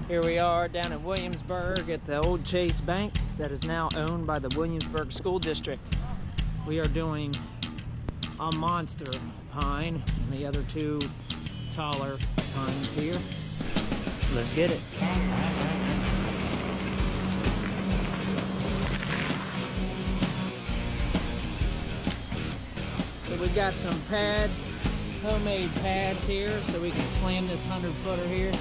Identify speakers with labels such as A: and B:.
A: Here we are down in Williamsburg at the old Chase Bank that is now owned by the Williamsburg School District. We are doing a monster pine and the other two taller pines here. Let's get it. So we got some pads, homemade pads here, so we can slam this 100-footer here.